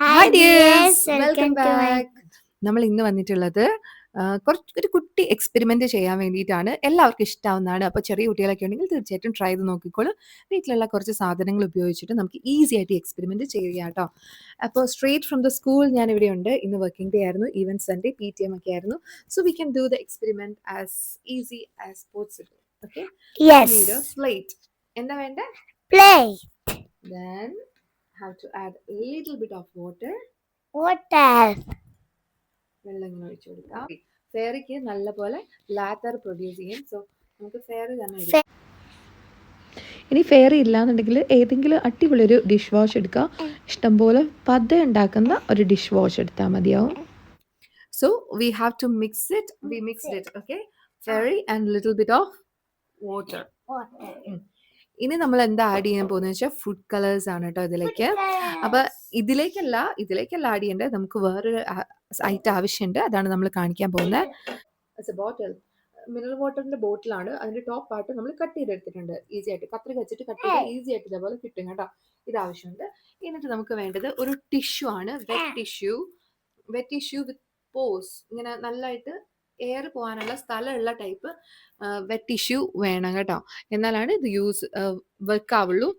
Hi dears, welcome back. നമ്മൾ ഇന്ന് വന്നിട്ടുള്ളത് ഒരു കുട്ടി എക്സ്പെരിമെന്റ് ചെയ്യാൻ വേണ്ടിയിട്ടാണ്. എല്ലാവർക്കും ഇഷ്ടാവുന്നതാണ്. അപ്പോൾ ചെറിയ കുട്ടികളൊക്കെ ഉണ്ടെങ്കിൽ തീർച്ചയായിട്ടും ട്രൈ ചെയ്ത് നോക്കിക്കോളൂ. വീട്ടിലുള്ള കുറച്ച് സാധനങ്ങൾ ഉപയോഗിച്ചിട്ട് നമുക്ക് ഈസി ആയിട്ട് എക്സ്പെരിമെന്റ് ചെയ്യുക കേട്ടോ. അപ്പോൾ സ്ട്രേറ്റ് ഫ്രം ദ സ്കൂൾ ഞാൻ ഇവിടെ ഉണ്ട്. ഇന്ന് വർക്കിംഗ് ഡേ ആയിരുന്നു, ഈവൻ സൺഡേ PTM ഒക്കെ ആയിരുന്നു. So we can do the experiment as easy as possible. Okay, need A plate. എന്താ വേണ്ട? Plate. Then have to add a little bit of water. വെള്ളം ഇങ്ങനെ ഒഴിച്ചു കൊടുക്കാം. ഫെയറിക്ക് നല്ലപോലെ ലാറ്റർ പ്രൊഡ്യൂസ് ചെയ്യും. സോ നമുക്ക് ഫെയർ തന്നെ എടുക്കാം. ഇനി ഫെയർ ഇല്ലാന്നുണ്ടെങ്കിൽ ഏതെങ്കിലും അടിപൊളി ഒരു ഡിഷ് വാഷ് എടുക്കുക. ഇഷ്ടംപോലെ പത ഉണ്ടാക്കുന്ന ഒരു ഡിഷ് വാഷ് എടുത്താൽ മതിയാവും. So we have to mix it. We mixed it. Okay, fairy and little bit of water. ഇനി നമ്മൾ എന്താ ആഡ് ചെയ്യാൻ പോകുന്നത് വെച്ചാൽ ഫുഡ് കളേഴ്സ് ആണ് കേട്ടോ ഇതിലേക്ക്. അപ്പൊ ഇതിലേക്കല്ല ആഡ് ചെയ്യേണ്ടത്. നമുക്ക് വേറൊരു ഐറ്റം ആവശ്യമുണ്ട്, അതാണ് നമ്മൾ കാണിക്കാൻ പോകുന്നത്. ബോട്ടിൽ, മിനറൽ വാട്ടറിന്റെ ബോട്ടിലാണ്. അതിന്റെ ടോപ്പ് പാർട്ട് നമ്മൾ കട്ട് ചെയ്തെടുത്തിട്ടുണ്ട്. ഈസി ആയിട്ട് കത്രിക വെച്ചിട്ട് കട്ട് ചെയ്ത് ഈസി ആയിട്ട് ഇതേപോലെ കിട്ടും കേട്ടോ. ഇത് ആവശ്യമുണ്ട്. എന്നിട്ട് നമുക്ക് വേണ്ടത് ഒരു ടിഷ്യൂ ആണ്. വെറ്റ് ടിഷ്യൂ വിത്ത് പോസ്. ഇങ്ങനെ നല്ലതായിട്ട് എയർ പോകാനുള്ള സ്ഥലമുള്ള ടൈപ്പ് വെറ്റ് ടിഷ്യൂ വേണം കേട്ടോ, എന്നാലാണ് ഇത് വർക്ക് ആവുള്ളൂ.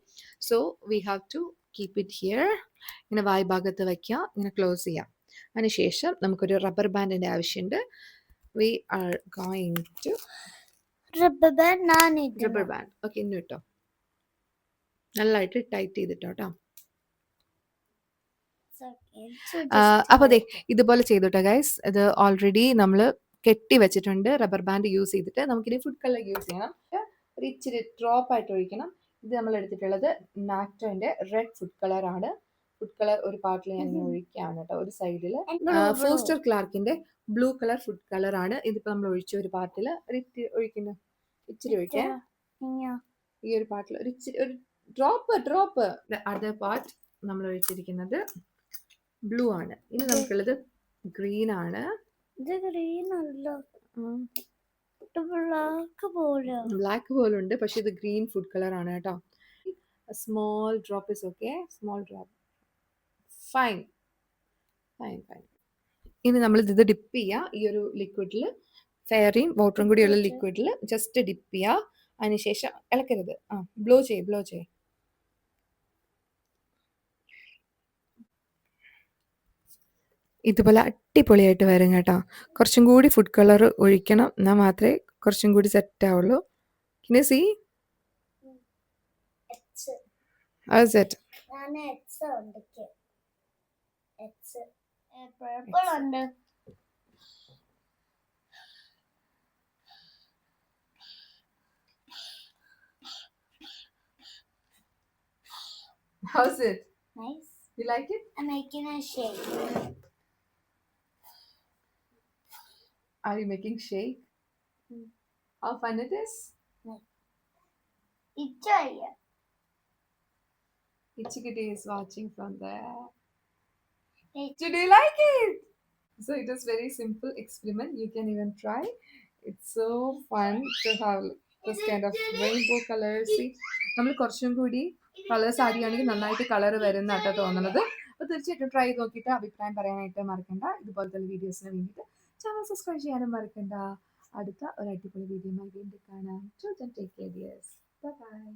So we have to keep it here. ഇങ്ങനെ വായ് ഭാഗത്ത് വയ്ക്കുക, ഇങ്ങനെ ക്ലോസ് ചെയ്യാം. അതിനുശേഷം നമുക്കൊരു റബ്ബർ ബാൻഡിന്റെ ആവശ്യമുണ്ട്. We are going to rubber band. Okay, ഇന്ന് ഇട്ടോ, നല്ലതായിട്ട് ടൈറ്റ് ചെയ്തിട്ടോ കേട്ടോ. അപ്പോൾ അതെ ഇതുപോലെ ചെയ്തോട്ടെ ഗൈസ്. ഇത് ഓൾറെഡി നമ്മൾ കെട്ടി വെച്ചിട്ടുണ്ട് റബ്ബർ ബാൻഡ് യൂസ് ചെയ്തിട്ട്. നമുക്കിനി ഫുഡ് കളർ യൂസ് ചെയ്യണം. ഒരു ഇച്ചിരി ഡ്രോപ്പ് ആയിട്ട് ഒഴിക്കണം. ഇത് നമ്മൾ എടുത്തിട്ടുള്ളത് നാക്ടോന്റെ റെഡ് ഫുഡ് കളർ ആണ്. ഫുഡ് കളർ ഒരു പാർട്ടിൽ ഞാൻ ഇങ്ങനെ ഒഴിക്കുകയാണ് കേട്ടോ. ഒരു സൈഡിൽ ഫോസ്റ്റർ ക്ലാർക്കിന്റെ ബ്ലൂ കളർ ഫുഡ് കളർ ആണ്. ഇതിപ്പോ നമ്മൾ ഒഴിച്ച ഒരു പാർട്ടിൽ ഒഴിക്കുന്നു. ഇച്ചിരി ഒഴിക്കാം. ഈ ഒരു പാർട്ടിൽ ഒരു ഇച്ചിരി, ഒരു ഡ്രോപ്പ്. അതർ പാർട്ട് നമ്മൾ ഒഴിച്ചിരിക്കുന്നത് ബ്ലൂ ആണ്. ഇനി നമുക്കുള്ളത് ഗ്രീൻ ആണ്. ബ്ലാക്ക് പോലുണ്ട്, പക്ഷെ ഇത് ഗ്രീൻ ഫുഡ് കളർ ആണ് കേട്ടോ. Small drop is okay. Small drop. Fine. ഇനി നമ്മൾ ഇത് ഡിപ്പ് ചെയ്യുക. ഈ ഒരു ലിക്വിഡിൽ, ഫെയറിയും വാട്ടറും കൂടിയുള്ള ലിക്വിഡിൽ ജസ്റ്റ് ഡിപ്പ് ചെയ്യുക. അതിനുശേഷം ഇളക്കരുത്. ബ്ലോ ചെയ്യ്. ഇതുപോലെ അടിപൊളിയായിട്ട് വരും കേട്ടോ. കുറച്ചും കൂടി ഫുഡ് കളർ ഒഴിക്കണം, എന്നാൽ മാത്രമേ കുറച്ചും കൂടി സെറ്റ് ആവുള്ളൂ. Can you see? How is it? How's it? Nice. You like it? I'm making a shake. Are you making shake? How fun it is? Ichikiti is watching from there. Did you like it? So it is very simple experiment. You can even try. It's so fun to have this kind of rainbow colors. See, നമ്മൾ കുറച്ചും കൂടി colours add ചെയ്യുകയാണെങ്കിൽ നന്നായിട്ട് colour വരുന്നതാട്ടോ തോന്നുന്നത്. അപ്പോൾ തീർച്ചയായിട്ടും try ചെയ്ത് നോക്കിയിട്ട് അഭിപ്രായം പറയാനായിട്ട് മറക്കണ്ട. ഇതുപോലത്തെ വീഡിയോസിന് വേണ്ടിയിട്ട് ചാനൽ സബ്സ്ക്രൈബ് ചെയ്യാനും മറക്കണ്ട. അടുത്ത ഒരു അടിപൊളി വീഡിയോയുമായി വീണ്ടും കാണാം. Till then, take care, dears. Bye bye.